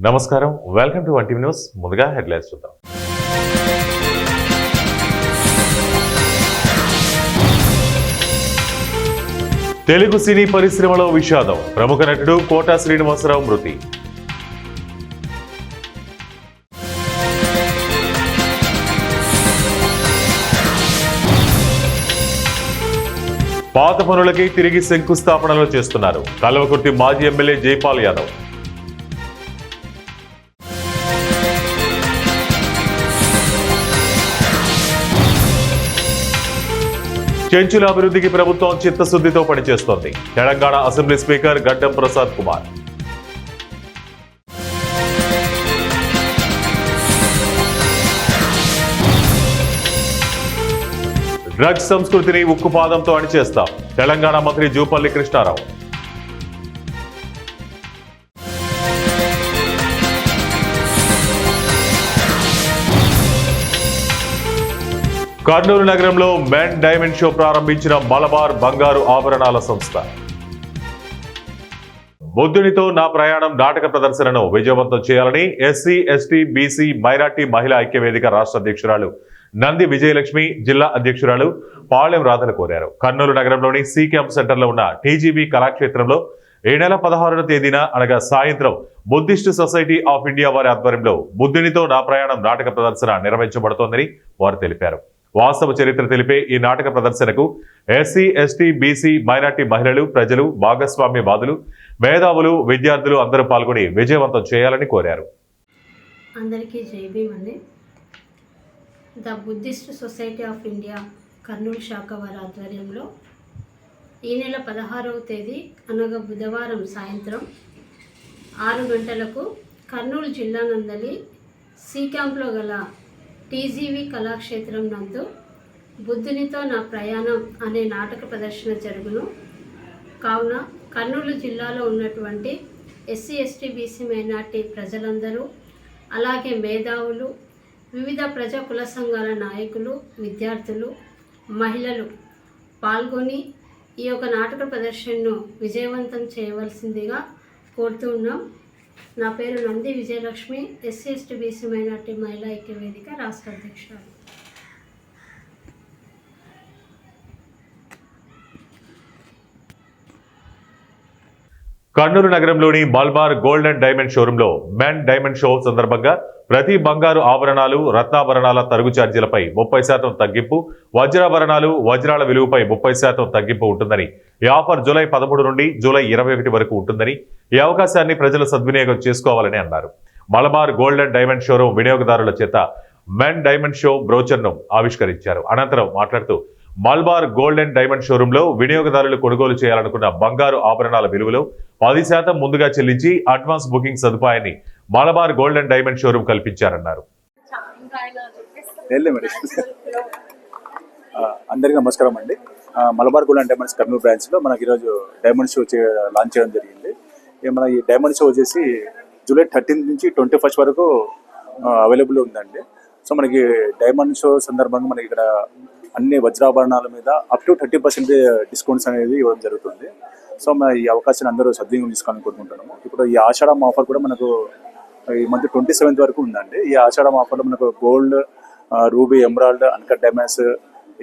నమస్కారం, welcome to 1 TV news. ముందుగా headlines చూద్దాం. తెలుగు సినీ పరిశ్రమలో విషాదం. ప్రముఖ నటుడు కోట శ్రీనివాసరావు మృతి. పాత పనులకి తిరిగి శంకుస్థాపనలు చేస్తున్నారు. కల్వకుర్తి మాజీ ఎమ్మెల్యే జైపాల్ యాదవ్. చెంచుల అభివృద్ధికి ప్రభుత్వం చిత్తశుద్ధితో పనిచేస్తోంది. తెలంగాణ అసెంబ్లీ స్పీకర్ గడ్డం ప్రసాద్ కుమార్. డ్రగ్స్ సంస్కృతిని ఉక్కుపాదంతో అణిచేస్తాం. తెలంగాణ మంత్రి జూపల్లి కృష్ణారావు. కర్నూలు నగరంలో మెన్ డైమండ్ షో ప్రారంభించిన మలబార్ బంగారు ఆభరణాల సంస్థ. బుద్ధునితో నా ప్రయాణం నాటక ప్రదర్శనను విజయవంతం చేయాలని ఎస్సీ, ఎస్టీ, బీసీ, మైనార్టీ మహిళా ఐక్యవేదిక రాష్ట్ర అధ్యక్షురాలు నంది విజయలక్ష్మి, జిల్లా అధ్యక్షురాలు పాళెం రాధలు కోరారు. కర్నూలు నగరంలోని సి క్యాంప్ సెంటర్లో ఉన్న టీజీబీ కళాక్షేత్రంలో ఈ నెల 16వ తేదీన అనగా సాయంత్రం బుద్ధిస్ట్ సొసైటీ ఆఫ్ ఇండియా వారి ఆధ్వర్యంలో బుద్ధునితో నా ప్రయాణం నాటక ప్రదర్శన నిర్వహించబడుతోందని వారు తెలిపారు. వాస్తవ చరిత్ర తెలిపే ఈ నాటక ప్రదర్శనకు ఎస్సీ, ఎస్టీ, బీసీ, మైనార్టీ మహిళలు, ప్రజలు, భాగస్వామ్యవాదులు, మేధావులు, విద్యార్థులు అందరూ పాల్గొని విజయవంతం చేయాలని కోరారు. అందరికీ జై భీమ్ అండి. The Buddhist society of India Kurnool శాఖ వారి ఆధ్వర్యంలో ఈ నెల 16వ తేదీ అనగా బుధవారం సాయంత్రం 6 గంటలకు కర్నూలు జిల్లా నందలి సి క్యాంప్లో గల టీజీవీ కళాక్షేత్రం నందు బుద్ధునితో నా ప్రయాణం అనే నాటక ప్రదర్శన జరుగును. కావున కర్నూలు జిల్లాలో ఉన్నటువంటి ఎస్సీ, ఎస్టీ, బీసీ, మైనార్టీ ప్రజలందరూ, అలాగే మేధావులు, వివిధ ప్రజా కుల సంఘాల నాయకులు, విద్యార్థులు, మహిళలు పాల్గొని ఈ యొక్క నాటక ప్రదర్శనను విజయవంతం చేయవలసిందిగా కోరుతూ ఉన్నాం. నా పేరు Nandi Vijayalakshmi, SC, ST, BC, minority మహిళా ఐక్యవేదిక రాష్ట్ర అధ్యక్షురాలు. కర్నూలు నగరంలోని మల్బార్ గోల్డ్ అండ్ డైమండ్ షోరూంలో మెన్ డైమండ్ షో సందర్భంగా ప్రతి బంగారు ఆభరణాలు, రత్నాభరణాల తరుగు ఛార్జీలపై 30% తగ్గింపు, వజ్రాభరణాలు, వజ్రాల విలువపై 30% తగ్గింపు ఉంటుందని, ఈ ఆఫర్ జూలై 13 నుండి జూలై 21 వరకు ఉంటుందని, ఈ అవకాశాన్ని ప్రజలు సద్వినియోగం చేసుకోవాలని అన్నారు. Malabar gold and diamond showroom వినియోగదారుల చేత మెన్ డైమండ్ షో బ్రోచర్ను ఆవిష్కరించారు. అనంతరం మాట్లాడుతూ మల్బార్ గోల్డ్ అండ్ డైమండ్ షోరూంలో వినియోగదారులు కొనుగోలు చేయాలనుకున్న బంగారు ఆభరణాల విలువలో 10% ముందుగా చెల్లించి అడ్వాన్స్ బుకింగ్ సదుపాయాన్ని Malabar gold and diamond showroom కల్పించారన్నారు. అందరికీ నమస్కారం అండి. Malabar gold and diamonds Kurnool బ్రాంచ్లో మనకి ఈరోజు డైమండ్ షో లాంచ్ చేయడం జరిగింది. మన ఈ డైమండ్ షో వచ్చేసి జూలై 13 నుంచి 21 వరకు అవైలబుల్ ఉందండి. సో మనకి డైమండ్ షో సందర్భంగా మనకి ఇక్కడ అన్ని వజ్రాభరణాల మీద అప్ టు 30% డిస్కౌంట్స్ అనేది ఇవ్వడం జరుగుతుంది. సో మన ఈ అవకాశాన్ని అందరూ సద్వినియోగం తీసుకోవాలని కోరుకుంటున్నాము. ఇప్పుడు ఈ ఆషాఢం ఆఫర్ కూడా మనకు ఈ మంత్ 27 వరకు ఉందండి. ఈ ఆషాఢం ఆఫర్లో మనకు gold, ruby, emerald, uncut diamonds,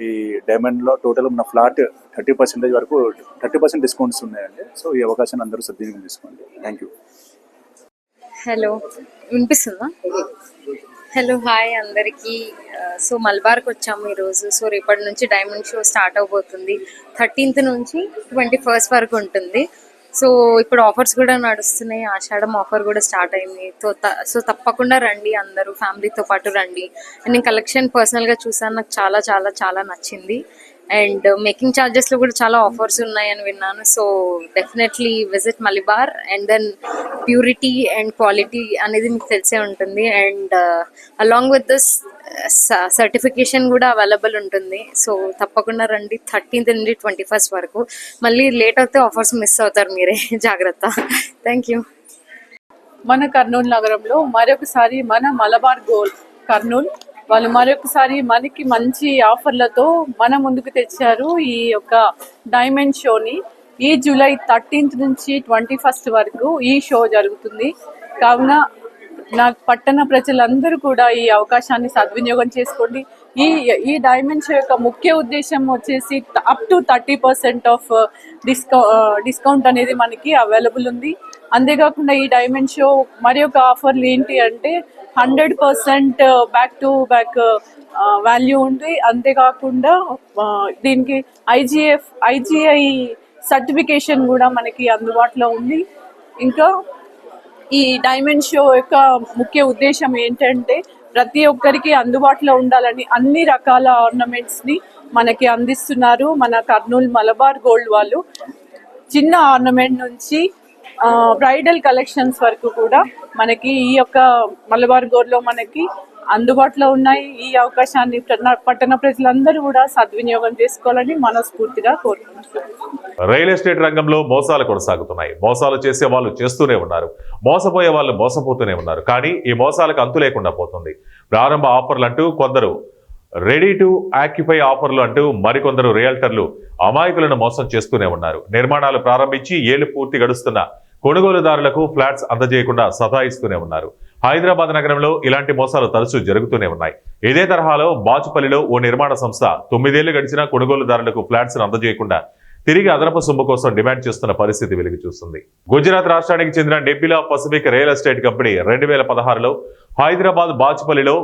ఈ డైమండ్లో టోటల్ మన ఫ్లాట్ 30% వరకు 30% డిస్కౌంట్స్ ఉన్నాయండి. సో ఈ అవకాశాన్ని అందరూ సద్వినియోగం తీసుకోండి. Thank you. హలో, వినిపిస్తుందా? హలో, హాయ్ అందరికీ. సో మల్బార్కి వచ్చాము ఈరోజు. సో రేపటి నుంచి డైమండ్ షో స్టార్ట్ అవబోతుంది. 13th నుంచి 21st వరకు ఉంటుంది. సో ఇప్పుడు ఆఫర్స్ కూడా నడుస్తున్నాయి. ఆషాఢం ఆఫర్ కూడా స్టార్ట్ అయింది. సో తప్పకుండా రండి, అందరూ ఫ్యామిలీతో పాటు రండి. నేను కలెక్షన్ పర్సనల్గా చూసాను, నాకు చాలా చాలా చాలా నచ్చింది. అండ్ మేకింగ్ ఛార్జెస్లో కూడా చాలా ఆఫర్స్ ఉన్నాయని విన్నాను. So definitely visit Malabar. And then purity and quality అనేది మీకు తెలిసే ఉంటుంది. And along with this certification కూడా అవైలబుల్ ఉంటుంది. సో తప్పకుండా రండి 13th నుండి 21st వరకు. మళ్ళీ లేట్ అవుతే ఆఫర్స్ మిస్ అవుతారు మీరే, జాగ్రత్త. Thank you. మన కర్నూలు నగరంలో మరొకసారి మన మలబార్ గోల్డ్ కర్నూలు వాళ్ళు మరొకసారి మనకి మంచి ఆఫర్లతో మన ముందుకు తెచ్చారు. ఈ యొక్క డైమండ్ షోని ఈ జూలై 13th నుంచి 21st వరకు ఈ షో జరుగుతుంది. కావున నాకు పట్టణ ప్రజలందరూ కూడా ఈ అవకాశాన్ని సద్వినియోగం చేసుకోండి. ఈ డైమండ్ షో యొక్క ముఖ్య ఉద్దేశం వచ్చేసి అప్ టు 30% ఆఫ్ డిస్కౌంట్ అనేది మనకి అవైలబుల్ ఉంది. అంతేకాకుండా ఈ డైమండ్ షో మరి ఒక ఆఫర్లు ఏంటి అంటే 100% బ్యాక్ టు బ్యాక్ వాల్యూ ఉంది. అంతేకాకుండా దీనికి ఐజిఐ సర్టిఫికేషన్ కూడా మనకి అందుబాటులో ఉంది. ఇంకా ఈ డైమండ్ షో యొక్క ముఖ్య ఉద్దేశం ఏంటంటే ప్రతి ఒక్కరికి అందుబాటులో ఉండాలని అన్ని రకాల ఆర్నమెంట్స్ని మనకి అందిస్తున్నారు మన కర్నూలు మలబార్ గోల్డ్ వాళ్ళు. చిన్న ఆర్నమెంట్ నుంచి బ్రైడల్ కలెక్షన్స్ వరకు కూడా మనకి ఈ యొక్క మలబార్ గోల్డ్లో మనకి అందుబాటులో ఉన్నాయి. ఈ అవకాశాన్ని పట్టణ ప్రజలందరూ కూడా సద్వినియోగం చేసుకోవాలని మనస్ఫూర్తిగా కోరుకుంటున్నాను. రియల్ ఎస్టేట్ రంగంలో మోసాలు కొనసాగుతున్నాయి. మోసాలు చేసే వాళ్ళు చేస్తూనే ఉన్నారు, మోసపోయే వాళ్ళు మోసపోతూనే ఉన్నారు. కానీ ఈ మోసాలకు అంతు లేకుండా పోతుంది. ప్రారంభ ఆఫర్లు అంటూ కొందరు, రెడీ టు ఆక్యుపై ఆఫర్లు అంటూ మరికొందరు రియల్టర్లు అమాయకులను మోసం చేస్తూనే ఉన్నారు. నిర్మాణాలు ప్రారంభించి ఏళ్లు పూర్తి గడుస్తున్న కొనుగోలుదారులకు ఫ్లాట్స్ అందజేయకుండా సతాయిస్తూనే ఉన్నారు. హైదరాబాద్ నగరంలో ఇలాంటి మోసాలు తరచూ జరుగుతూనే ఉన్నాయి. ఇదే తరహాలో బాచుపల్లిలో ఓ నిర్మాణ సంస్థ 9 ఏళ్లు గడిచినా కొనుగోలుదారులకు ఫ్లాట్స్ అందజేయకుండా తిరిగి అదనపు సొమ్ము కోసం డిమాండ్ చేస్తున్న పరిస్థితి వెలుగు చూస్తుంది. గుజరాత్ రాష్ట్రానికి చెందిన Nebula Pacific real estate company 2016లో హైదరాబాద్ బాచుపల్లిలో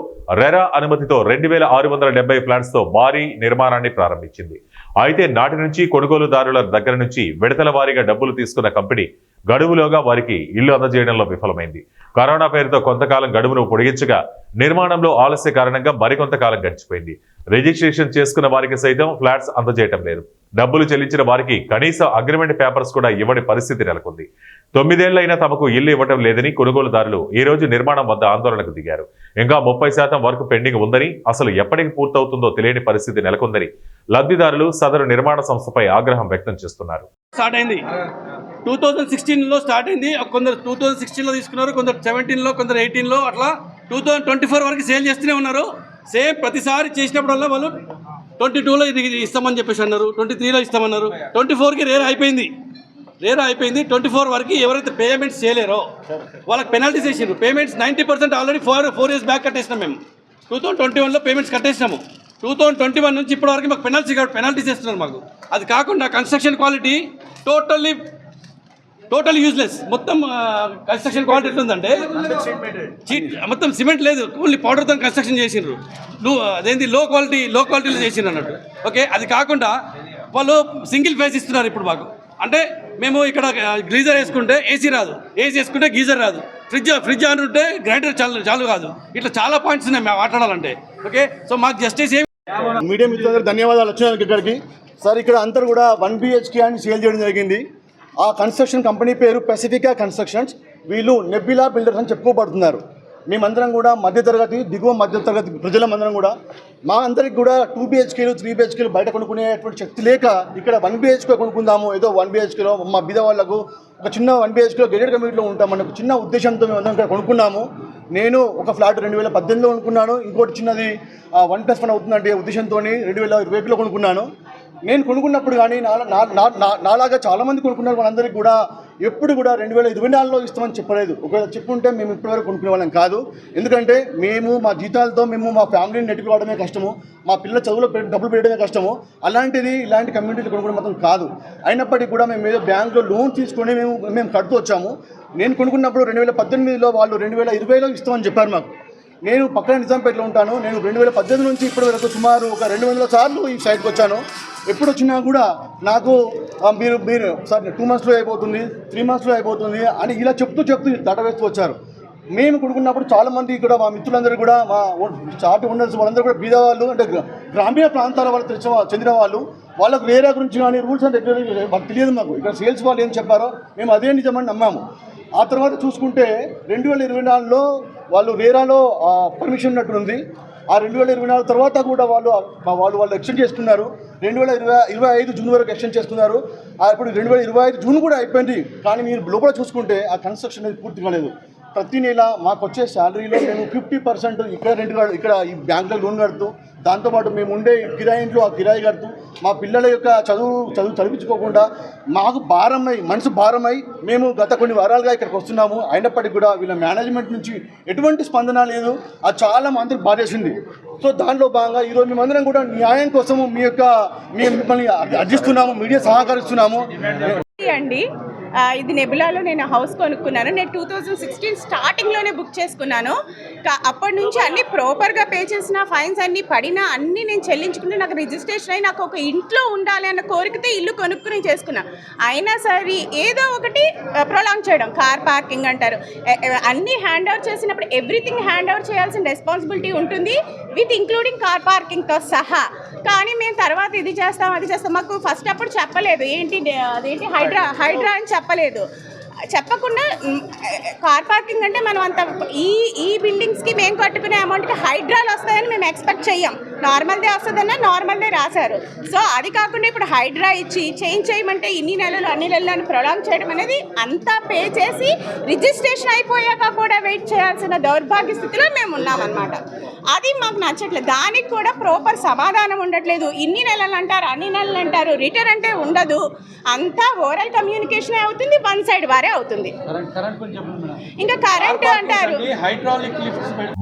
రెరా అనుమతితో 2670 ఫ్లాట్స్ తో భారీ నిర్మాణాన్ని ప్రారంభించింది. అయితే నాటి నుంచి కొనుగోలుదారుల దగ్గర నుంచి విడతల వారీగా డబ్బులు తీసుకున్న కంపెనీ గడువులోగా వారికి ఇల్లు అందజేయడంలో విఫలమైంది. కరోనా పేరుతో కొంతకాలం గడువును పొడిగించగా నిర్మాణంలో ఆలస్య కారణంగా మరికొంతకాలం గడిచిపోయింది. రిజిస్ట్రేషన్ చేసుకున్న వారికి సైతం ఫ్లాట్స్ అందజేయటం లేదు. డబ్బులు చెల్లించిన వారికి కనీసం అగ్రిమెంట్ పేపర్స్ కూడా ఇవ్వని పరిస్థితి నెలకొంది. 9 ఏళ్లైనా తమకు ఇల్లు ఇవ్వటం లేదని కొనుగోలుదారులు ఈ రోజు నిర్మాణం వద్ద ఆందోళనకు దిగారు. ఇంకా 30% వర్క్ పెండింగ్ ఉందని, అసలు ఎప్పటికి పూర్తవుతుందో తెలియని పరిస్థితి నెలకొందని లబ్ధిదారులు సదరు నిర్మాణ సంస్థపై ఆగ్రహం వ్యక్తం చేస్తున్నారు. స్టార్ట్ అయింది 2016లో స్టార్ట్ అయింది. కొందరు 2016లో తీసుకున్నారు, కొందరు 17లో, కొందరు 18లో, అట్లా 2024 వరకు సేల్ చేస్తూనే ఉన్నారు. సేమ్ ప్రతిసారి చేసినప్పుడల్లా వాళ్ళు 22లో ఇది ఇస్తామని చెప్పేసి అన్నారు, 23లో ఇస్తామన్నారు, 24కి రేర్ అయిపోయింది. 24 వరకు ఎవరైతే పేమెంట్స్ చేయలేరో వాళ్ళకి పెనాల్టీస్ వేసిండ్రు. పేమెంట్స్ 90% ఆల్రెడీ 4 years బ్యాక్ కట్టేసినాం. మేము 2021లో పేమెంట్స్ కట్టేసినాము. 2021 నుంచి ఇప్పటి వరకు మాకు పెనాల్టీస్ వేస్తున్నారు మాకు. అది కాకుండా కన్స్ట్రక్షన్ క్వాలిటీ టోటల్ యూజ్లెస్. మొత్తం కన్స్ట్రక్షన్ క్వాలిటీ ఎట్లుందంటే మొత్తం సిమెంట్ లేదు, ఓన్లీ పౌడర్తో కన్స్ట్రక్షన్ చేసిండ్రు. అదేంటి లో క్వాలిటీలో చేసిండ్రు అన్నట్టు. ఓకే, అది కాకుండా వాళ్ళు సింగిల్ ఫేస్ ఇస్తున్నారు ఇప్పుడు మాకు. అంటే మేము ఇక్కడ గ్రీజర్ వేసుకుంటే ఏసీ రాదు, ఏసీ వేసుకుంటే గీజర్ రాదు, ఫ్రిడ్జ్ ఆన్ ఉంటే గ్రైండర్ చాలు కాదు. ఇట్లా చాలా పాయింట్స్ ఉన్నాయి మేము మాట్లాడాలంటే. ఓకే, సో మాకు జస్టిస్ మీడియా మిత్రులందరూ ధన్యవాదాలు వచ్చినందుకు ఇక్కడికి. సార్ ఇక్కడ అందరూ కూడా 1 BHK అని సేల్ చేయడం జరిగింది. ఆ కన్స్ట్రక్షన్ కంపెనీ పేరు పెసిఫికా కన్స్ట్రక్షన్స్. వీళ్ళు నెబ్యులా బిల్డర్స్ అని చెప్పుకోబడుతున్నారు. మేమందరం కూడా మధ్యతరగతి, దిగువ మధ్యతరగతి ప్రజలమందరం కూడా మా అందరికి కూడా 2 BHKలు 3 BHKలు బయట కొనుక్కునేటువంటి శక్తి లేక ఇక్కడ 1 BHK కొనుక్కుందాము, ఏదో 1 BHKలో మా బీద వాళ్ళకు ఒక చిన్న 1 BHKలో గేటెడ్ కమ్యూనిటీలో ఉంటామని ఒక చిన్న ఉద్దేశంతో మేము అందరం ఇక్కడ కొనుక్కున్నాము. నేను ఒక ఫ్లాట్ 2018లో కొనుక్కున్నాను, ఇంకోటి చిన్నది 1+1 అవుతుందంటే ఉద్దేశంతో 2020లో కొనుక్కున్నాను. నేను కొనుక్కున్నప్పుడు కానీ నాలాగా చాలామంది కొనుక్కున్నారు. వాళ్ళందరికీ కూడా ఎప్పుడు కూడా 2024లో ఇస్తామని చెప్పలేదు. ఒకవేళ చెప్పుంటే మేము ఇప్పటివరకు కొనుక్కునే వాళ్ళం కాదు. ఎందుకంటే మేము మా జీతాలతో మా ఫ్యామిలీని నెట్టుకోవడమే కష్టము, మా పిల్లల చదువులో డబ్బులు పెట్టడమే కష్టము. అలాంటిది ఇలాంటి కమ్యూనిటీలు కొనుక్కునే మాత్రం కాదు. అయినప్పటికీ కూడా మేము ఏదో బ్యాంకులో లోన్ తీసుకొని మేము కడుతూ వచ్చాము. నేను కొనుక్కున్నప్పుడు 2018లో వాళ్ళు 2020లో ఇస్తామని చెప్పారు మాకు. నేను పక్కన నిజాంపేటలో ఉంటాను. నేను 2018 నుంచి ఇప్పటి వరకు సుమారు ఒక 200 సార్లు ఈ సైట్కి వచ్చాను. ఎప్పుడు వచ్చినా కూడా నాకు మీరు సార్ 2 monthsలో అయిపోతుంది, 3 monthsలో అయిపోతుంది అని ఇలా చెప్తూ దటవేస్తూ వచ్చారు. మేము కొనుక్కున్నప్పుడు చాలామంది ఇక్కడ మా మిత్రులందరూ కూడా మా చాటి ఓనర్స్ వాళ్ళందరూ కూడా బీద వాళ్ళు, అంటే గ్రామీణ ప్రాంతాల వాళ్ళకి చెందిన వాళ్ళు, వాళ్ళకు వేరే గురించి కానీ రూల్స్ అండ్ రెగ్యులేషన్స్ వాళ్ళకి తెలియదు. మాకు ఇక్కడ సేల్స్ వాళ్ళు ఏం చెప్పారో మేము అదే నిజమని నమ్మాము. ఆ తర్వాత చూసుకుంటే 2024లో వాళ్ళు రేరాలో పర్మిషన్ ఉన్నట్టుంది. ఆ 2024 తర్వాత కూడా వాళ్ళు ఎక్స్టెండ్ చేసుకున్నారు. 2025 జూన్ వరకు ఎక్స్టెండ్ చేసుకున్నారు. ఇప్పుడు 2025 జూన్ కూడా అయిపోయింది. కానీ మీరు లోపల చూసుకుంటే ఆ కన్స్ట్రక్షన్ అనేది పూర్తి కాలేదు. ప్రతి నెల మాకు వచ్చే శాలరీలో మేము 50% ఇక్కడ ఈ బ్యాంకులో లోన్ కడుతూ దాంతోపాటు మేము ఉండే కిరాయి ఇంట్లో ఆ కిరాయి కడుతూ మా పిల్లల యొక్క చదువు చదివించుకోకుండా మాకు భారమై మనసు భారమై మేము గత కొన్ని వారాలుగా ఇక్కడికి వస్తున్నాము. అయినప్పటికీ కూడా వీళ్ళ మేనేజ్మెంట్ నుంచి ఎటువంటి స్పందన లేదు. అది చాలా మందికి బాధేసింది. సో దాంట్లో భాగంగా ఈరోజు మేమందరం కూడా న్యాయం కోసము మిమ్మల్ని అర్జిస్తున్నాము, మీడియా సహకరిస్తున్నాము. అండి ఇది నెబులాలో నేను హౌస్ కొనుక్కున్నాను. నేను 2016 స్టార్టింగ్లోనే బుక్ చేసుకున్నాను. అప్పటి నుంచి అన్నీ ప్రాపర్గా పే చేసిన, ఫైన్స్ అన్నీ పడినా అన్నీ నేను చెల్లించుకుంటే నాకు రిజిస్ట్రేషన్ అయ్యి నాకు ఒక ఇంట్లో ఉండాలి అన్న కోరికతో ఇల్లు కొనుక్కుని చేసుకున్నాను. అయినా సరే ఏదో ఒకటి ప్రొలాంగ్ చేయడం, కార్ పార్కింగ్ అంటారు. అన్నీ హ్యాండ్ ఓవర్ చేసినప్పుడు ఎవ్రీథింగ్ హ్యాండ్ ఓవర్ చేయాల్సిన రెస్పాన్సిబిలిటీ ఉంటుంది, విత్ ఇంక్లూడింగ్ కార్ పార్కింగ్తో సహా. కానీ మేము తర్వాత ఇది చేస్తాం అది చేస్తాం, మాకు ఫస్ట్ అప్పుడు చెప్పలేదు. అదేంటి హైడ్రా అని చెప్పలేదు. చెప్పకుండా కార్ పార్కింగ్ అంటే మనం అంత ఈ బిల్డింగ్స్కి మేము కట్టుకునే అమౌంట్కి హైడ్రాలు వస్తాయని మేము ఎక్స్పెక్ట్ చెయ్యం. నార్మల్దే వస్తుందన్నా నార్మల్దే రాశారు. సో అది కాకుండా ఇప్పుడు హైడ్రా ఇచ్చి చేంజ్ చేయమంటే అన్ని నెలలు ప్రొలాంగ్ చేయడం అనేది అంతా పే చేసి రిజిస్ట్రేషన్ అయిపోయాక కూడా వెయిట్ చేయాల్సిన దౌర్భాగ్య స్థితిలో మేము ఉన్నామన్నమాట. అది మాకు నచ్చట్లేదు. దానికి కూడా ప్రాపర్ సమాధానం ఉండట్లేదు. ఇన్ని నెలలు అంటారు, అన్ని నెలలు అంటారు, రిటర్న్ అంటే ఉండదు. అంతా ఓరల్ కమ్యూనికేషన్ అవుతుంది, వన్ సైడ్ వారే అవుతుంది. ఇంకా కరెంట్ అంటారు.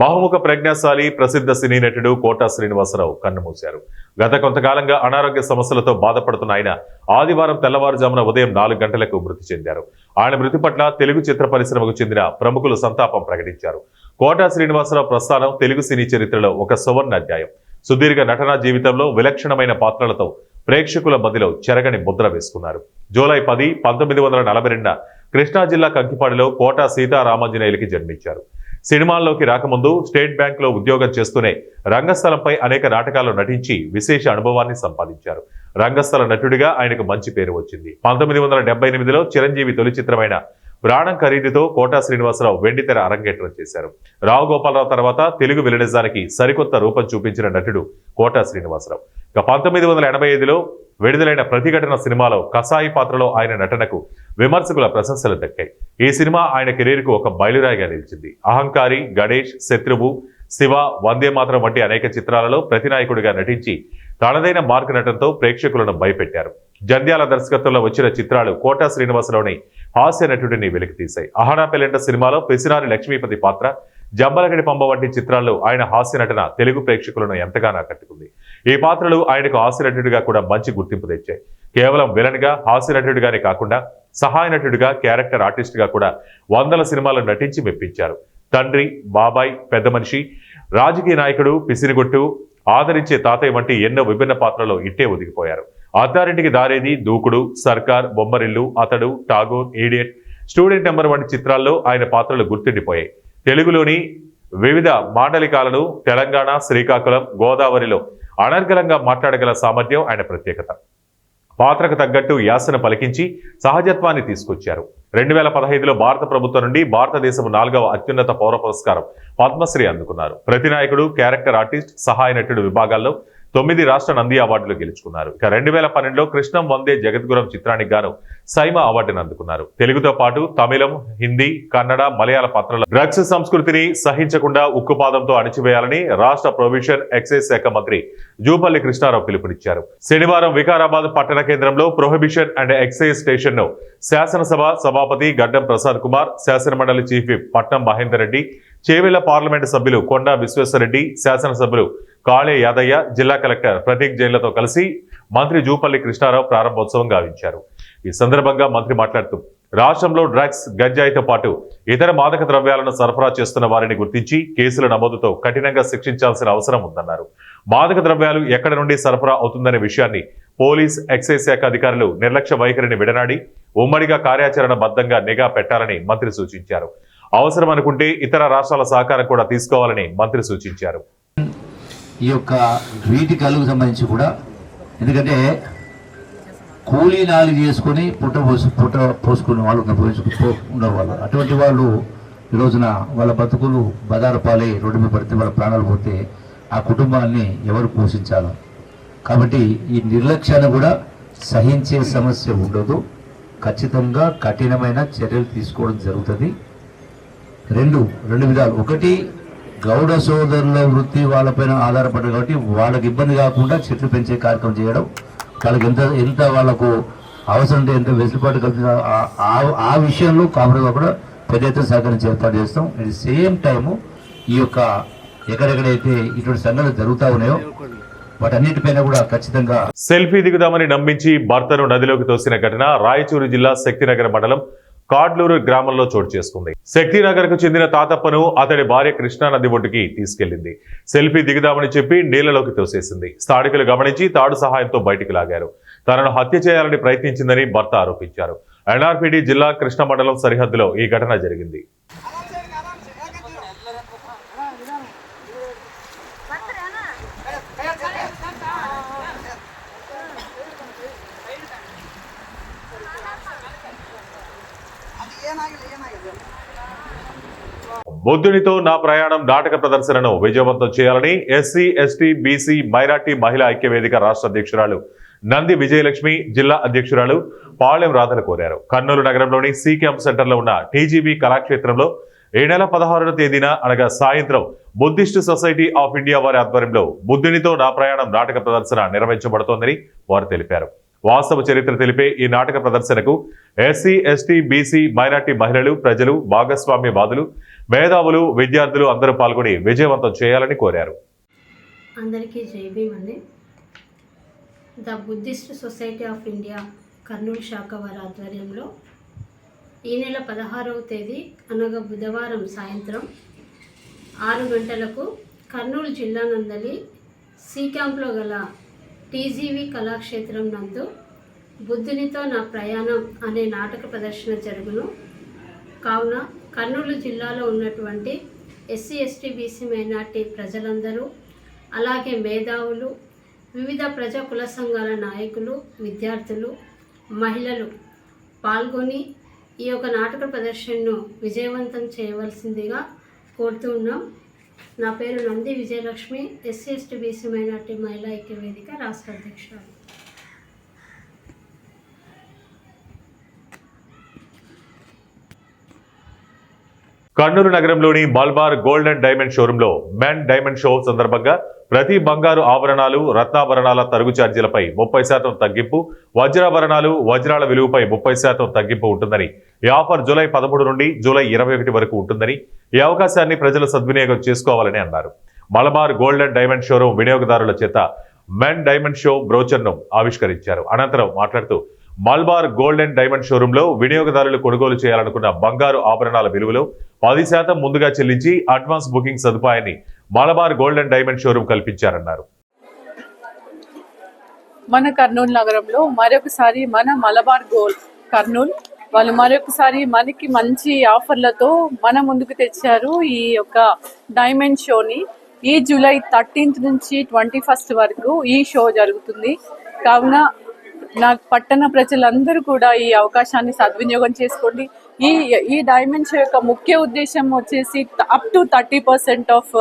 బహుముఖ ప్రజ్ఞాశాలి ప్రసిద్ధ సినీ నటుడు కోటా శ్రీనివాసరావు కన్నుమూశారు. గత కొంతకాలంగా అనారోగ్య సమస్యలతో బాధపడుతున్న ఆయన ఆదివారం తెల్లవారుజామున ఉదయం 4 గంటలకు మృతి చెందారు. ఆయన మృతి పట్ల తెలుగు చిత్ర పరిశ్రమకు చెందిన ప్రముఖులు సంతాపం ప్రకటించారు. కోటా శ్రీనివాసరావు ప్రస్థానం తెలుగు సినీ చరిత్రలో ఒక సువర్ణ అధ్యాయం. సుదీర్ఘ నటనా జీవితంలో విలక్షణమైన పాత్రలతో ప్రేక్షకుల మధ్యలో చెరగని ముద్ర వేసుకున్నారు. జూలై 10, 1942 కృష్ణా జిల్లా కంకిపాడులో కోటా సీతారామాంజనేయులకి జన్మించారు. సినిమాల్లోకి రాకముందు స్టేట్ బ్యాంక్ లో ఉద్యోగం చేస్తూనే రంగస్థలంపై అనేక నాటకాల్లో నటించి విశేష అనుభవాన్ని సంపాదించారు. రంగస్థల నటుడిగా ఆయనకు మంచి పేరు వచ్చింది. 1978లో చిరంజీవి తొలి చిత్రమైన ప్రాణం ఖరీదుతో కోటా శ్రీనివాసరావు వెండితెర అరంగేట్రం చేశారు. రావు గోపాలరావు తర్వాత తెలుగు విలనిజానికి సరికొత్త రూపం చూపించిన నటుడు కోటా శ్రీనివాసరావు. ఇక 1985లో విడుదలైన ప్రతిఘటన సినిమాలో కసాయి పాత్రలో ఆయన నటనకు విమర్శకుల ప్రశంసలు దక్కాయి. ఈ సినిమా ఆయన కెరీర్కు ఒక మైలురాయిగా నిలిచింది. అహంకారి, గణేష్, శత్రువు, శివ, వందే మాతరం వంటి అనేక చిత్రాలలో ప్రతినాయకుడిగా నటించి తనదైన మార్క్ నటనతో ప్రేక్షకులను భయపెట్టారు. జంధ్యాల దర్శకత్వంలో వచ్చిన చిత్రాలు కోటా శ్రీనివాసరావుని హాస్య నటుడిని వెలికితీశాయి. అహనా పెళ్ళంట సినిమాలో పెసినారి లక్ష్మీపతి పాత్ర, జంబలగడి పంబ వంటి చిత్రాల్లో ఆయన హాస్య నటన తెలుగు ప్రేక్షకులను ఎంతగానో ఆకట్టుకుంది. ఈ పాత్రలు ఆయనకు హాస్య నటుడిగా కూడా మంచి గుర్తింపు తెచ్చాయి. కేవలం విలన్ గా, హాస్య నటుడిగానే కాకుండా సహాయ నటుడిగా, క్యారెక్టర్ ఆర్టిస్ట్ గా కూడా 100 సినిమాలు నటించి మెప్పించారు. తండ్రి, బాబాయ్, పెద్ద మనిషి, రాజకీయ నాయకుడు, పిసినిగొట్టు, ఆదరించే తాతయ్య వంటి ఎన్నో విభిన్న పాత్రలో ఇట్టే ఒదిగిపోయారు. అత్తారింటికి దారేది, దూకుడు, సర్కార్, బొమ్మరిల్లు, అతడు, ఠాగూర్, ఈడియట్, స్టూడెంట్ నెంబర్ వంటి చిత్రాల్లో ఆయన పాత్రలు గుర్తుండిపోయాయి. తెలుగులోని వివిధ మాండలికాలను తెలంగాణ, శ్రీకాకుళం, గోదావరిలో అనర్గళంగా మాట్లాడగల సామర్థ్యం ఆయన ప్రత్యేకత. పాత్రకు తగ్గట్టు యాసను పలికించి సహజత్వాన్ని తీసుకొచ్చారు. 2015లో భారత ప్రభుత్వం నుండి భారతదేశం 4వ అత్యున్నత పౌర పురస్కారం పద్మశ్రీ అందుకున్నారు. ప్రతినాయకుడు, క్యారెక్టర్ ఆర్టిస్ట్, సహాయ నటుడు విభాగాల్లో 9 రాష్ట్ర నంది అవార్డులు గెలుచుకున్నారు. ఇక 2012లో కృష్ణం వందే జగద్గురం చిత్రానికి గాను సైమా అవార్డును అందుకున్నారు. తెలుగుతో పాటు తమిళం, హిందీ, కన్నడ, మలయాళ పాత్రల డ్రగ్స్ సంస్కృతిని సహించకుండా ఉక్కుపాదంతో అణిచివేయాలని రాష్ట్ర ప్రొవిషన్ ఎక్సైజ్ శాఖ మంత్రి జూపల్లి కృష్ణారావు పిలుపునిచ్చారు. శనివారం వికారాబాద్ పట్టణ కేంద్రంలో ప్రొహిబిషన్ అండ్ ఎక్సైజ్ స్టేషన్ ను శాసనసభ సభాపతి గడ్డం ప్రసాద్ కుమార్, శాసనమండలి చీఫ్ విప్ పట్నం మహేందర్ రెడ్డి, చేవెళ్ల పార్లమెంటు సభ్యులు కొండా విశ్వేశ్వరరెడ్డి, శాసనసభ్యులు కాళే యాదయ్య, జిల్లా కలెక్టర్ ప్రతీక్ జైన్లతో కలిసి మంత్రి జూపల్లి కృష్ణారావు ప్రారంభోత్సవం గావించారు. ఈ సందర్భంగా మంత్రి మాట్లాడుతూ రాష్ట్రంలో డ్రగ్స్, గంజాయితో పాటు ఇతర మాదక ద్రవ్యాలను సరఫరా చేస్తున్న వారిని గుర్తించి కేసుల నమోదుతో కఠినంగా శిక్షించాల్సిన అవసరం ఉందన్నారు. మాదక ద్రవ్యాలు ఎక్కడి నుండి సరఫరా అవుతుందనే విషయాన్ని పోలీస్, ఎక్సైజ్ శాఖ అధికారులు నిర్లక్ష్య వైఖరిని విడనాడి ఉమ్మడిగా కార్యాచరణ బద్దంగా నిఘా పెట్టాలని మంత్రి సూచించారు. అవసరం అనుకుంటే ఇతర రాష్ట్రాల సహకారం కూడా తీసుకోవాలని మంత్రి సూచించారు. ఈ యొక్క వీటి కలుగు సంబంధించి కూడా, ఎందుకంటే కూలీ నాలుగు చేసుకొని పుట్ట పోసుకునే వాళ్ళు ఉండేవాళ్ళు. అటువంటి వాళ్ళు ఈ రోజున వాళ్ళ బతుకులు బదారు పాలై రోడ్డు మీద పడితే వాళ్ళ ప్రాణాలు పోతే ఆ కుటుంబాన్ని ఎవరు పోషించాలి? కాబట్టి ఈ నిర్లక్ష్యాన్ని కూడా సహించే సమస్య ఉండదు. ఖచ్చితంగా కఠినమైన చర్యలు తీసుకోవడం జరుగుతుంది. రెండు విధాలు. ఒకటి, గౌడ సోదరుల వృత్తి వాళ్ళపైన ఆధారపడ్డారు కాబట్టి వాళ్ళకి ఇబ్బంది కాకుండా చెట్లు పెంచే కార్యక్రమం చేయడం, వాళ్ళకి ఎంత వాళ్ళకు అవసరం ఉంటే ఎంత వెసులుబాటు కల్పించిన ఆ విషయంలో కామన్గా కూడా పెద్ద ఎత్తున సహకరించి ఏర్పాటు చేస్తాం. అట్ సేమ్ టైము ఈ యొక్క ఎక్కడెక్కడైతే ఇటువంటి సంఘటనలు జరుగుతూ ఉన్నాయో వాటన్నిటిపైన కూడా ఖచ్చితంగా సెల్ఫీ దిగుదామని నమ్మించి భర్తను నదిలోకి తోసిన ఘటన రాయచూరు జిల్లా శక్తినగర్ మండలం కాడ్లూరు గ్రామంలో చోటు చేసుకుంది. శక్తినగర్ కు చెందిన తాతప్పను అతడి భార్య కృష్ణా నది ఒడ్డుకి తీసుకెళ్లింది. సెల్ఫీ దిగుదామని చెప్పి నీళ్లలోకి తోసేసింది. స్థానికులు గమనించి తాడు సహాయంతో బయటికి లాగారు. తనను హత్య చేయాలని ప్రయత్నించిందని భర్త ఆరోపించారు. ఎన్ఆర్పీడీ జిల్లా కృష్ణ మండలం సరిహద్దులో ఈ ఘటన జరిగింది. బుద్ధునితో నా ప్రయాణం నాటక ప్రదర్శనను విజయవంతం చేయాలని ఎస్సీ, ఎస్టీ, బీసీ, మైనార్టీ మహిళా ఐక్యవేదిక రాష్ట్ర అధ్యక్షురాలు నంది విజయలక్ష్మి, జిల్లా అధ్యక్షురాలు పాళెం రాధలు కోరారు. కర్నూలు నగరంలోని సి క్యాంప్ సెంటర్లో ఉన్న టీజీబీ కళాక్షేత్రంలో ఈ నెల 16వ తేదీన అనగా సాయంత్రం బుద్ధిస్ట్ సొసైటీ ఆఫ్ ఇండియా వారి ఆధ్వర్యంలో బుద్ధునితో నా ప్రయాణం నాటక ప్రదర్శన నిర్వహించబడుతోందని వారు తెలిపారు. వాస్తవ చరిత్ర తెలిపే ఈ నాటక ప్రదర్శనకు ఎస్సీ, ఎస్టీ, బీసీ, మైనార్టీ మహిళలు, ప్రజలు, భాగస్వామ్యవాదులు, మేధావులు, విద్యార్థులు అందరూ పాల్గొని విజయవంతం చేయాలని కోరారు. అందరికీ జై భీమ్ అండి. The Buddhist society of India Kurnool శాఖ వారి ఆధ్వర్యంలో ఈ నెల 16వ తేదీ అనగా బుధవారం సాయంత్రం 6 గంటలకు కర్నూలు జిల్లా నందలి సి క్యాంప్లో గల టీజీవీ కళాక్షేత్రం నందు బుద్ధునితో నా ప్రయాణం అనే నాటక ప్రదర్శన జరుగును. కావున కర్నూలు జిల్లాలో ఉన్నటువంటి ఎస్సీ, ఎస్టీ, బీసీ, మైనార్టీ ప్రజలందరూ, అలాగే మేధావులు, వివిధ ప్రజా కుల సంఘాల నాయకులు, విద్యార్థులు, మహిళలు పాల్గొని ఈ యొక్క నాటక ప్రదర్శనను విజయవంతం చేయవలసిందిగా కోరుతూ ఉన్నాం. నా పేరు Nandi Vijayalakshmi, SC, ST, BC, minority మహిళా ఐక్యవేదిక రాష్ట్ర అధ్యక్షురాలు. కర్నూలు నగరంలోని మల్బార్ గోల్డ్ అండ్ డైమండ్ షోరూంలో మెన్ డైమండ్ షో సందర్భంగా ప్రతి బంగారు ఆభరణాలు, రత్నాభరణాల తరుగు ఛార్జీలపై 30% తగ్గింపు, వజ్రాభరణాలు, వజ్రాల విలువపై 30% తగ్గింపు ఉంటుందని, ఈ ఆఫర్ జూలై 13 నుండి జూలై 21 వరకు ఉంటుందని, ఈ అవకాశాన్ని ప్రజలు సద్వినియోగం చేసుకోవాలని అన్నారు. Malabar gold and diamond showroom వినియోగదారుల చేత మెన్ డైమండ్ షో బ్రోచర్ను ఆవిష్కరించారు. అనంతరం మాట్లాడుతూ మల్బార్ గోల్డ్ అండ్ డైమండ్ షోరూంలో వినియోగదారులు కొనుగోలు చేయాలనుకున్న బంగారు ఆభరణాల విలువలో 10% ముందుగా చెల్లించి అడ్వాన్స్ బుకింగ్ సదుపాయాన్ని Malabar gold and diamond showroom కల్పించారన్నారు. మన కర్నూలు నగరంలో మరొకసారి మన మలబార్ గోల్డ్ కర్నూలు వాళ్ళు మరొకసారి మనకి మంచి ఆఫర్లతో మన ముందుకు తెచ్చారు. ఈ యొక్క డైమండ్ షోని ఈ జూలై 13th నుంచి 21st వరకు ఈ షో జరుగుతుంది. కావున నాకు పట్టణ ప్రజలందరూ కూడా ఈ అవకాశాన్ని సద్వినియోగం చేసుకోండి. ఈ డైమండ్ షో యొక్క ముఖ్య ఉద్దేశం వచ్చేసి అప్ టు 30% ఆఫ్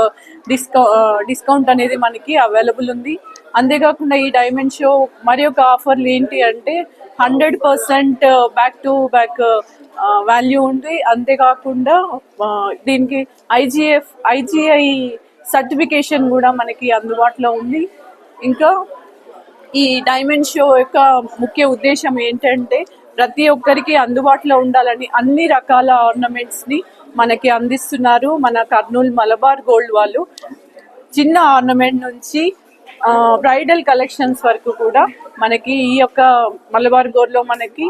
డిస్కౌంట్ అనేది మనకి అవైలబుల్ ఉంది. అంతేకాకుండా ఈ డైమండ్ షో మరి ఒక ఆఫర్లు ఏంటి అంటే 100% బ్యాక్ టు బ్యాక్ వాల్యూ ఉంది. అంతేకాకుండా దీనికి ఐజిఐ సర్టిఫికేషన్ కూడా మనకి అందుబాటులో ఉంది. ఇంకా ఈ డైమండ్ షో యొక్క ముఖ్య ఉద్దేశం ఏంటంటే ప్రతి ఒక్కరికి అందుబాటులో ఉండాలని అన్ని రకాల ఆర్నమెంట్స్ని మనకి అందిస్తున్నారు మన కర్నూలు మలబార్ గోల్డ్ వాళ్ళు. చిన్న ఆర్నమెంట్ నుంచి బ్రైడల్ కలెక్షన్స్ వరకు కూడా మనకి ఈ యొక్క మలబార్ గోల్డ్లో మనకి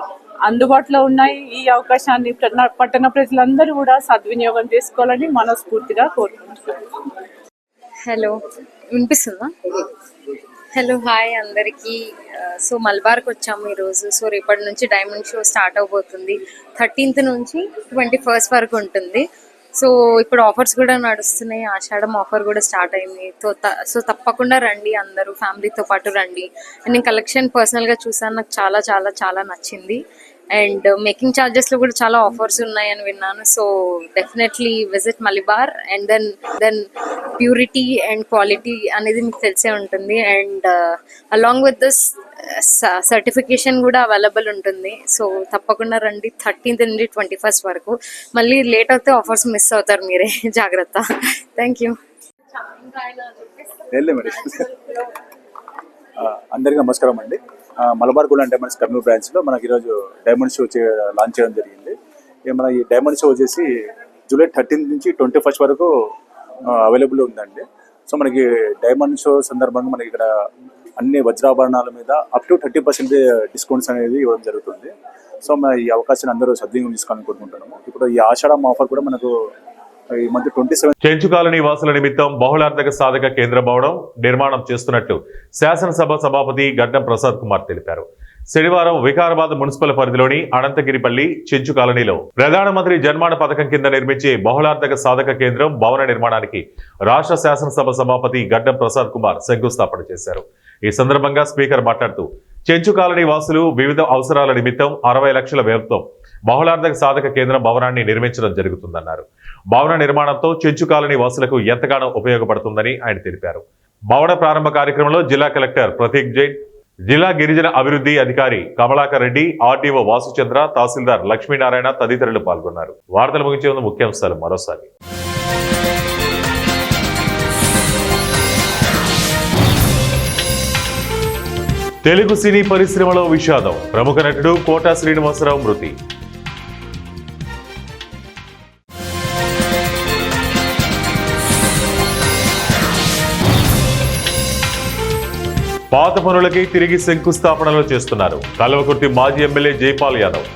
అందుబాటులో ఉన్నాయి. ఈ అవకాశాన్ని పట్టణ ప్రజలందరూ కూడా సద్వినియోగం చేసుకోవాలని మనస్ఫూర్తిగా కోరుకుంటున్నాను. హలో, వినిపిస్తుందా? హలో, హాయ్ అందరికీ. సో మల్బార్కి వచ్చాము ఈరోజు. సో రేపటి నుంచి డైమండ్ షో స్టార్ట్ అవబోతుంది. 13th నుంచి 21st వరకు ఉంటుంది. సో ఇప్పుడు ఆఫర్స్ కూడా నడుస్తున్నాయి. ఆషాఢం ఆఫర్ కూడా స్టార్ట్ అయింది. సో తప్పకుండా రండి, అందరూ ఫ్యామిలీతో పాటు రండి. అండ్ నేను కలెక్షన్ పర్సనల్గా చూసాను, నాకు చాలా చాలా చాలా నచ్చింది. అండ్ మేకింగ్ ఛార్జెస్లో కూడా చాలా ఆఫర్స్ ఉన్నాయని విన్నాను. So definitely visit Malabar. And then purity and quality అనేది మీకు తెలిసే ఉంటుంది. And along with this certification కూడా అవైలబుల్ ఉంటుంది. సో తప్పకుండా రండి 13th నుండి 21st వరకు. మళ్ళీ లేట్ అయితే ఆఫర్స్ మిస్ అవుతారు మీరే, జాగ్రత్త. Thank you. వెళ్ళే మరి అందరికీ నమస్కారం అండి. Malabar gold and diamonds Kurnool బ్రాంచ్లో మనకి ఈరోజు డైమండ్ షో లాంచ్ చేయడం జరిగింది. మన ఈ డైమండ్ షో వచ్చేసి జూలై 13th నుంచి 21st వరకు అవైలబుల్ ఉందండి. సో మనకి డైమండ్ షో సందర్భంగా మనకి ఇక్కడ అన్ని వజ్రాభరణాల మీద అప్ టు 30% డిస్కౌంట్స్ అనేది ఇవ్వడం జరుగుతుంది. సో మన ఈ అవకాశాన్ని అందరూ సద్వినియోగం తీసుకోవాలని కోరుకుంటున్నాము. ఇప్పుడు ఈ ఆషాఢం ఆఫర్ కూడా మనకు ఈ మంత్ 27 చెంచు కాలనీ వాసుల నిమిత్తం బహుళార్థక సాధక కేంద్ర భవనం నిర్మాణం చేస్తున్నట్టు శాసనసభ సభాపతి గడ్డం ప్రసాద్ కుమార్ తెలిపారు. శనివారం వికారాబాద్ మున్సిపల్ పరిధిలోని అనంతగిరిపల్లి చెంచు కాలనీలో ప్రధానమంత్రి జన్మాన పథకం కింద నిర్మించే బహుళార్థక సాధక కేంద్రం భవన నిర్మాణానికి రాష్ట్ర శాసనసభ సభాపతి గడ్డం ప్రసాద్ కుమార్ శంకుస్థాపన చేశారు. ఈ సందర్భంగా స్పీకర్ మాట్లాడుతూ చెంచు కాలనీ వాసులు వివిధ అవసరాల నిమిత్తం 60 లక్షల వ్యయంతో బహుళార్థక సాధక కేంద్రం భవనాన్ని నిర్మించడం జరుగుతుందన్నారు. భవన నిర్మాణంతో చెంచు కాలనీ వాసులకు ఎంతగానో ఉపయోగపడుతుందని ఆయన తెలిపారు. భవన ప్రారంభ కార్యక్రమంలో జిల్లా కలెక్టర్ ప్రతీక్ జైన్, జిల్లా గిరిజన అభివృద్ధి అధికారి కమలాకర్ రెడ్డి, ఆర్టీఓ వాసుచంద్ర, తహసీల్దార్ లక్ష్మీనారాయణ తదితరులు పాల్గొన్నారు. వార్తలు ముగించే ముందు ముఖ్యాంశాలు మరోసారి. తెలుగు సినీ పరిశ్రమలో విషాదం. ప్రముఖ నటుడు కోటా శ్రీనివాసరావు మృతి. పాత పనులకి తిరిగి శంకుస్థాపనలు చేస్తున్నారు. కల్వకుర్తి మాజీ ఎమ్మెల్యే జైపాల్ యాదవ్.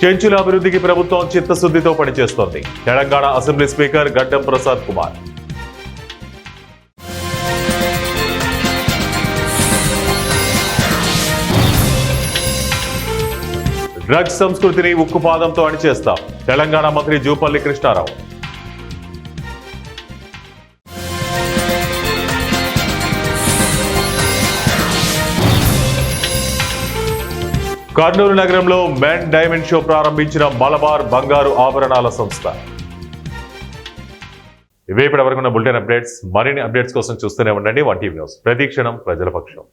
చెంచుల అభివృద్ధికి ప్రభుత్వం చిత్తశుద్ధితో పనిచేస్తోంది. తెలంగాణ అసెంబ్లీ స్పీకర్ గడ్డం ప్రసాద్ కుమార్. డ్రగ్స్ సంస్కృతిని ఉక్కుపాదంతో అణిచేస్తాం. తెలంగాణ మంత్రి జూపల్లి కృష్ణారావు. కర్నూలు నగరంలో మెన్ డైమండ్ షో ప్రారంభించిన మలబార్ బంగారు ఆభరణాల సంస్థ. ఇవే ఇప్పటివరకు ఉన్న బులెటిన్ అప్డేట్స్. మరిన్ని అప్డేట్స్ కోసం చూస్తూనే ఉండండి 1TV న్యూస్. ప్రతి క్షణం ప్రజల పక్షం.